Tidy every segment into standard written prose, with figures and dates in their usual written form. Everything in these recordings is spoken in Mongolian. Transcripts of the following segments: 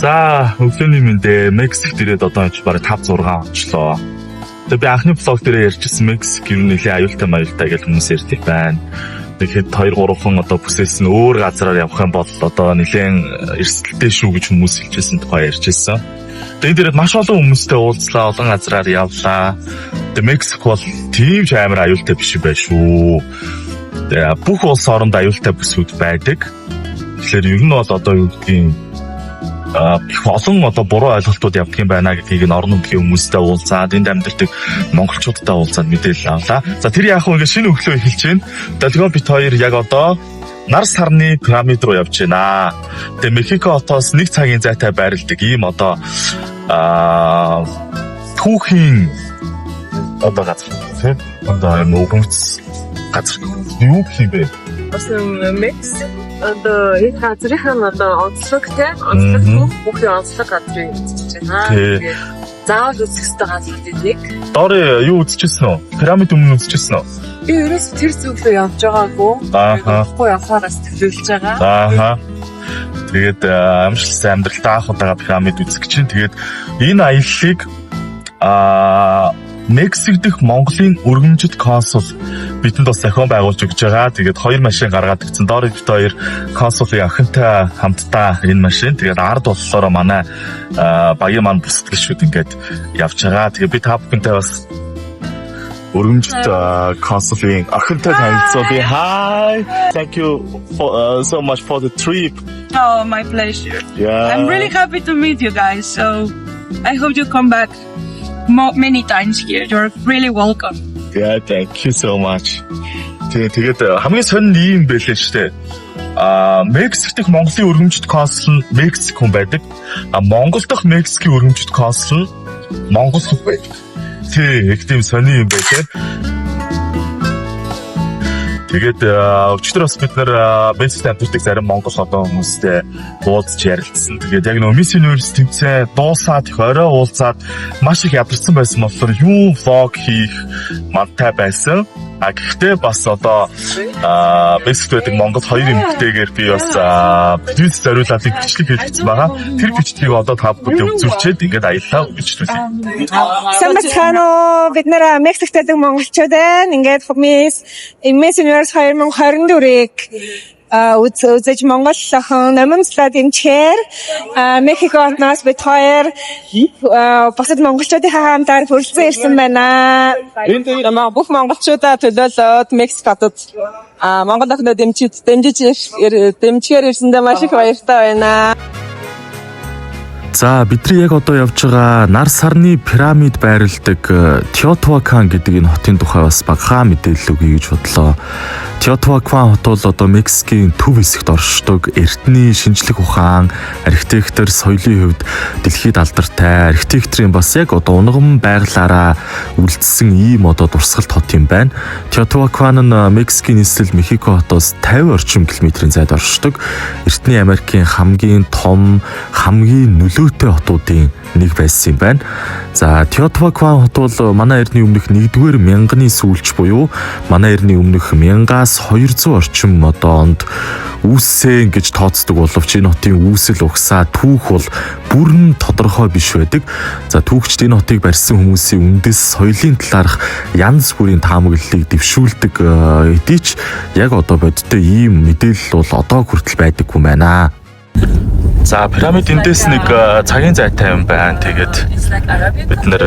За өглөөний мэндэ Мексик дээрээ одоо бараг 5-6 очлоо. Тэгээ би анхны блог дээр ярьжсэн Мексик ер нь нэлээ аюултай маюултай гэж хүмүүс ярьдаг байна. Тэгэхэд 2-3хан одоо бүсээс нь өөр газараар явах юм бол одоо нэлээд эрсдэлтэй шүү гэж хүмүүс хэлжсэн тухай ярьжсэн. Тэгээд дээрээ маш олон хүмүүстэй уулзлаа, олон газараар явлаа. Тэгээ Мексик бол тийм ч амар аюултай биш байх шүү. Тэгээ бүх улс оронд аюултай бүсүүд байдаг. Тэгэхээр ер нь бол одоо юу гэдгийг их олон одоо буруу ойлголтууд явдаг юм байна гэдгийг нь орон нутгийн хүмүүстэй уулзаад энд амьдардаг монголчуудтай уулзаад мэдээлэл авлаа. За тэр яг ингээд шинэ өглөө эхэлж байна. Долгион бит хоёр яг одоо нар сарны пирамид руу явж байна. Тэгээ Мехико хотоос 1 цагийн зайтай байрладаг ийм одоо түүхийн одоо газар тийм одоо мөнгөц газар юу гэх юм бэ? Бас Мексик одоо энэ газрын одоо онцлогтэй бүхий онцлог газрыг үзэж байна. Тэгээд заавал үзэх ёстой газруудын нэг. Доор юу үзчихсэн үү? Пирамид өмнө үзчихсэн үү? Би ерөөс тэр зүглөө явж байгаагүй. Тэгэхгүй явахаас төлөвлөж байгаа. Ааха. Тэгээд амжилттай амьдралтай анх удаага пирамид үзэх чинь. Тэгээд энэ аяллыг Мексик дэх Монголын өргөмжит консул бидэнд бас зохион байгуулж өгч байгаа. Тэгээд 2 машин гаргаад ирсэн. Доор бит хоёр консулын охинтой хамтдаа энэ машин. Тэгээд ард болохоор манай багийн маань бүсдгэлшүүд ингээд явж байгаа. Тэгээд би та бүхэнтэй бас өргөмжит консулын охинтой танилцуулъя. Hi. Thank you so much for the trip. Oh, my pleasure. Yeah. I'm really happy to meet you guys. So I hope you come back many times here. You're really welcome. Yeah, thank you so much. Тэгээд хамгийн сонир юм байлээ шүү дээ. Мексик дэх Монголын өргөмжит консул нь Мексик хүн байдаг. Монгол дэх Мексикийн өргөмжит консул нь Монгол хүн байдаг. Их тийм сонир юм байлээ. Тэгээд өчигдөр бас бид нэр Мексикт амьдардаг зарим монгол одоо хүмүүстэй уулзч ярилцсан. Тэгээд яг нөө Miss Universe тэмцээн дуусаад их орой уулзаад маш их ядарсан байсан болохоор юу влог хийх мантай байсан. Гэхдээ бас одоо Мексикт байдаг монгол 2 эмэгтэйгээр би бас видео зориулаад бичлэг хийсэн байгаа. Тэр бичлэгийг одоо та бүхэнд үзүүлчихэд ингээд аяллаа бичлүүлье. Сайн байна уу? Бид нэр Мексикт байдаг монголчууд байна. Ингээд Miss Universe 2024-ийг үзэж Монгол охин намамслаад эмчээр Мехиконоос бид хоёр бусад монголчуудын хамтаар хүрэлцэн ирсэн байна. Бүх монголчуудаа төлөөлөөд Мексик хотод монгол охиноо дэмжиж ирсэндээ маш их баяртай байна. За бидний яг одоо явж байгаа нар сарны пирамид байрладаг Теотуакан гэдэг энэ хотын тухай бас багахан мэдээлэл өгье гэж бодлоо. Теотуакан хот бол одоо Мексикийн төв хэсэгт оршдог эртний шинжлэх ухаан, архитектур, соёлын хувьд дэлхийд алдартай. Архитектурын бас яг одоо унган байглаараа үлдсэн ийм одоо дурсгалт хот юм байна. Теотуакан нь Мексикийн нийслэл Мехико хотоос 50 орчим километрийн зайд оршдог. Эртний Америкийн хамгийн том, хамгийн нөлөөтэй хотуудын нэг байсан юм байна. За Теотуакан хот бол манай эртний өмнөх 1-р мянганы сүүлч буюу манай эртний өмнөх 1200 орчим одоо онд үүссэн гэж тооцдог боловч энэ хотын үүсэл угсаа түүх бол бүрэн тодорхой биш байдаг. За түүхчд энэ хотыг барьсан хүмүүсийн үндэс соёлын талаарх янз бүрийн таамаглалыг дэвшүүлдэг хэдий ч яг одоо бодиттой ийм мэдээлэл бол одоо хүртэл байдаггүй байна. За пирамид эндээс нэг цагийн зайтай юм байна. Тэгээд бид нэр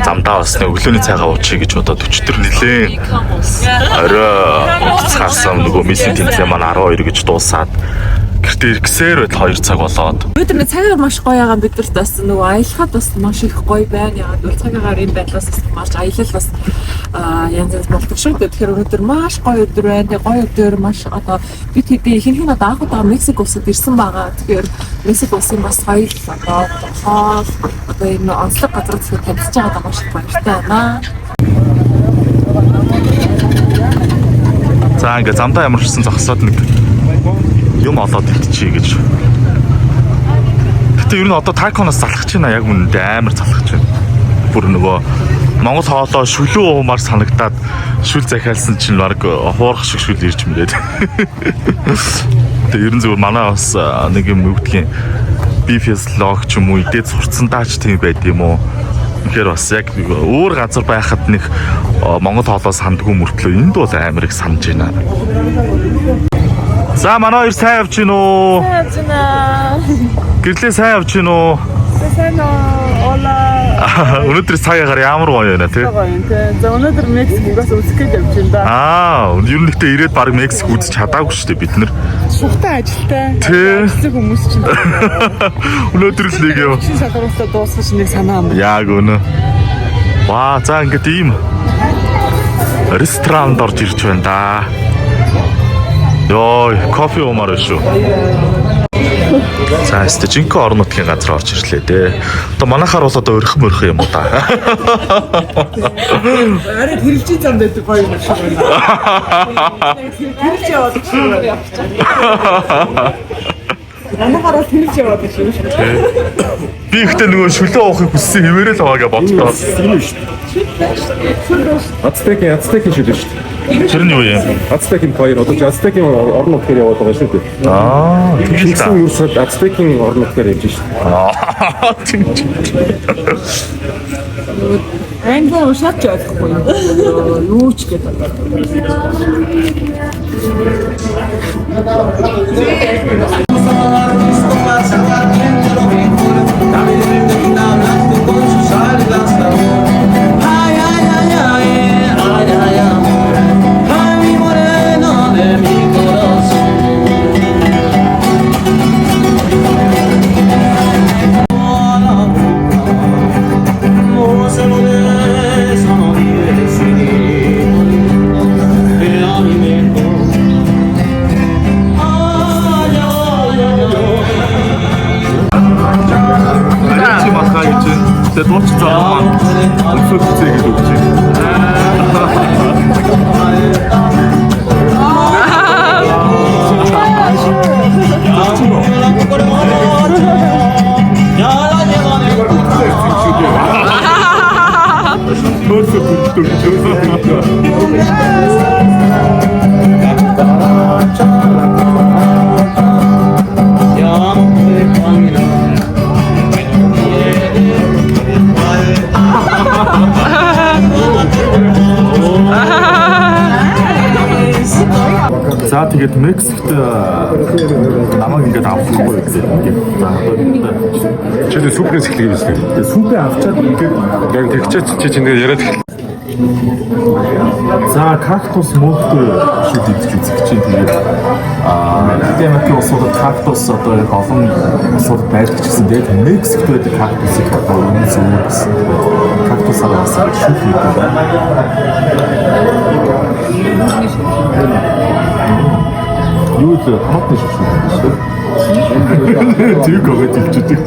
замдаа бас нэг өглөөний цайгаа уучий гэж бодоод өчтөр нилээн орой цаасан нөгөө мисийн тэмцээн маань 12 гэж дуусаад гэртээ ирэхсээр байтал 2 цаг болоод. Өдөр нэг цагаар маш гоё байгаа бидэрт бас нөгөө аялахад бас маш их гоё байна. Ягаад бол цагаагаар энэ байдлаас маш аялал бас янз янз болдог шүү. Тэгэхээр өнөөдөр маш гоё өдөр байна. Гоё өдөр маш одоо бид хэдий ихэнх нь одоо анх удаа Мексик улсад ирсэн байгаа. Тэгэхээр Мексик улсын бас соёл одоо хоол одоо энэ онцлог газар зүг танилцж байгаа маш их баяртай байна. За ингээ замдаа ямарчсан зогсоод нэг юм олоод идчихье гэж. Гэтэ ер нь одоо таконоос залхаж байна яг үнэндээ амар залхаж байна. Бүр нөгөө Монгол хоолоо шүлүү уумаар санагдаад шүл захиалсан чинь баг хуурах шиг шүл ирж мөрөөд. Тэгээ ерэн зүгээр манай бас нэг юм өвдгийн бифеслог ч юм уу идээд сурцсандаач тийм байд юм уу. Тэгэхээр бас яг өөр газар байхад нэг Монгол хоолоо сандгүй мөртлөө энд бол амар их санаж байна. За манай хоёр сайн явж гин үү? Сайн явж байна. Гэрлээ сайн явж гин үү? Сайн оо. Ола. Өнөөдөр цагаагаар ямар гоё байна тий? Гоё юм тий. За өнөөдөр Мексикоос үзэх гэж явж байна да. Ер нь ихтэй ирээд баг Мексик үзэж чадаагүй шүү дээ бид нар. Шухтай ажилтай. Тий. Хэсэг хүмүүс чинь. Өнөөдөр л нэг яв. Чи шалгууртаа дуусгаж нэг санаа юм. Яг үнэ. Ваа, за ингээд ийм ресторанд орж ирж байна да. Йой, кофе уумаар шүү. За, жинхэнэ орон нутгийн газар орж ирлээ дээ. Одоо манайхаар бол одоо өрх мөрх юм уу та. Арай хэрэгжиж зам дэдэг гоё юм шиг байна. Хэрэгж яваад шүү. Манайхаар хэрэгж яваад шүү. Би ихтэй нөгөө шүлээ уухыг хүссэн хэмээрээ л аваагаа бодтоо. Тийм шүү дээ. Ацтекийн шүү дээ шүү дээ. Тэр нь юу юм? Ацтекийн хоёр одоо Ацтекийн орон нутгаар яваад байгаа шүү дээ. Тийм л та. Юусад Ацтекийн орон нутгаар явж шүү дээ. Тийм. Англи ушаач яахгүй юу ч гэдэг. Дууч заа маань өнцөг зэгээд өгч байна. За тэгээд Мексикт намайг ингээд авахгүй гэдэг. Чи супрээс эхлэе гэсэн. Сүүпээ авчаад ингээд Яг тэгчээч чи чинь яриад эхэллээ. за кактус мөхтэй шүд идэж үзэх чинь тэгээд Америкийн улсуудад кактус одоо яг олон улсууд байдаг ч гэсэн тэгээд Мексикт байдаг кактусыг одоо үнэн зөв гэсэн. Кактусаар бас шүд хийдэг байна. Юу л хатны шүд шүү. Тэг гоод ичдэг.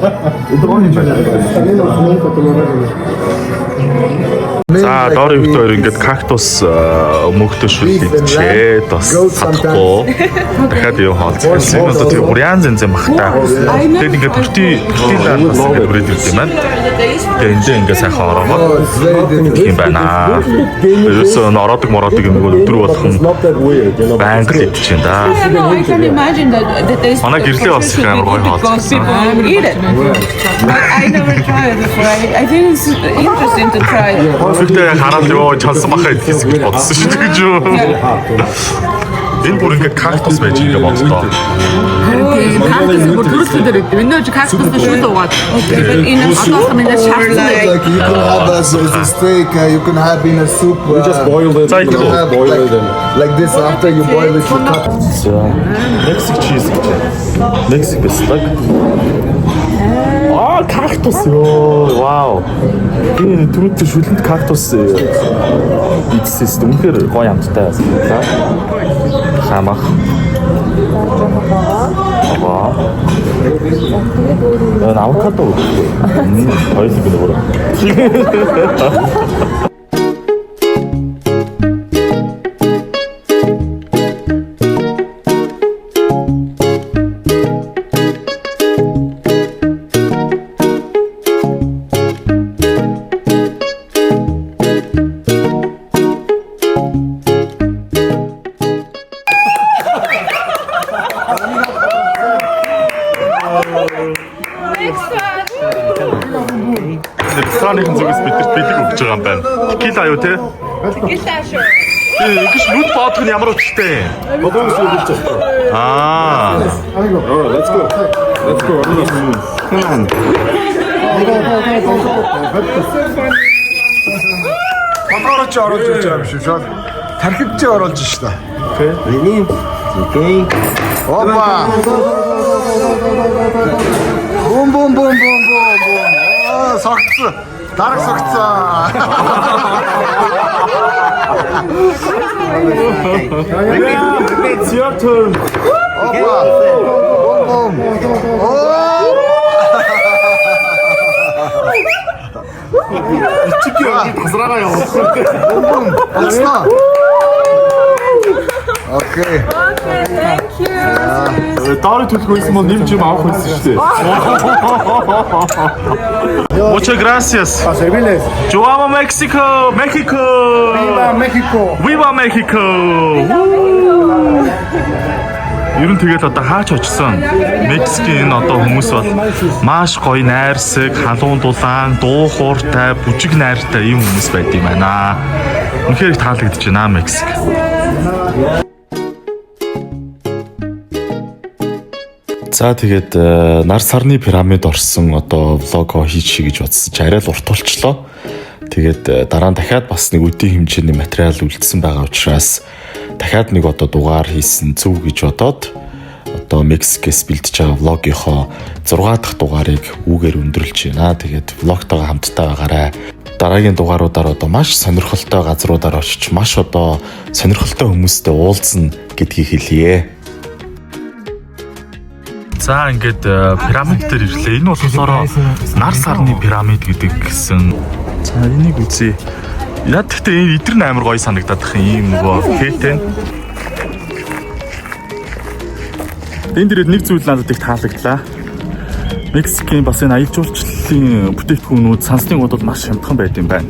За доор өвд хоёр ингээд кактус мөхтэй шүлт идчихээ. Бас чадахгүй. Дахиад юу хаалцсан. Энэ одоо тийм урьяан зэн бахта. Тэгээд ингээд тортилаа бас ингээд бүрээд ирд юм байна. Тэгээд эндээ ингээд сайхан ороогоо юм байна. Ерөөсөө ороодаг мороодаг юм бол өдөр болгон байнга л идчихээн да. I can imagine that there's Манай гэрлээ бас их амар гоё because хаалцсан. people eat it. But I never tried it before. I think it's interesting to try it. Тэгтээ хараад ёо чансан бахаа идчихсэн гэж бодсон шүү дээ гэж юу. Энэ бүр ингээд кактус байж байгаа бодлоо. Кактус бүр төрөлтөд ирээд. Миний ч кактус шүд угаад. Одоо манай шаарлаа. Like you can have as a steak, you can have in a soup. You just Boil it. За you can have boil it. like this after you boil it. You cut. За Мексик чиз гэж. Мексик бислэг. Кактус ёо. Вау. Энэ түрүүтэй шүлэнд кактус идсэн. Үнэхээр гоё амттай байсан. За. Хамах. Аа. Авокадо. Хоёул би нөгөө. Рестораныхын зүгээс бидэрт бэлэг өгч байгаа юм байна. Текила юу те? Tекила шүү. Ингэж нүд боодох нь ямар утгатай? Аа. Alright, let's go. Let's go. Come on. Батгарч оруулж ирж байгаа юм шиг шал. Тархивч оруулж шээ. Ready? Okay. Опа. Бум бум бум бум бум бум. Аа, согцсон. Дараг согцсон. It's your turn. Опа. Бум бум. Оо. Тасраагаа явуулсан. Бум бум. Болсноо. Окей. Thank you. Доор төлөх байсан бол нэмж юм авах байсан шүү дээ. Muchas gracias. Serviles. Joao Mexico, Mexico. Mexico. Viva Mexico. Ер нь тэгээд одоо хаач очсон Мексикийн одоо хүмүүс бол маш гоё найрсаг, халуун дулаан, дуу хууртай, бүжиг найртай ийм хүмүүс байд юм байна. Үнэхээр их таалагдж байна Мексик. За тэгээд нар сарны пирамид орсон одоо влого хийчихье гэж бодсон. Арай л урт болчлоо. Тэгээд дараа нь дахиад бас нэг үдийн хэмжээний материал үлдсэн байгаа учраас дахиад нэг одоо дугаар хийсэн зөв гэж бодоод одоо Мексикээс бэлдэж байгаа влогийнхоо 6 дахь дугаарыг үүгээр өндөрлж байна. Тэгээд влогтойгоо хамтдаа байгаарай. Дараагийн дугааруудаар одоо маш сонирхолтой газруудаар очиж маш одоо сонирхолтой хүмүүстэй уулзна гэдгийг хэлье. За ингээд пирамид дээр ирлээ. Энэ болохоор нар сарны пирамид гэдэг гэсэн. За энийг үзье. Яг гэхдээ энэ идэр нь амар гоё санагдаад их юм нөгөө хэтэн. Энд дээрээ нэг зүйл надад их таалагдлаа. Мексикийн бас энэ аялал жуулчлалын бүтээгдэхүүнүүд, сансны гудал маш хямдхан байд юм байна.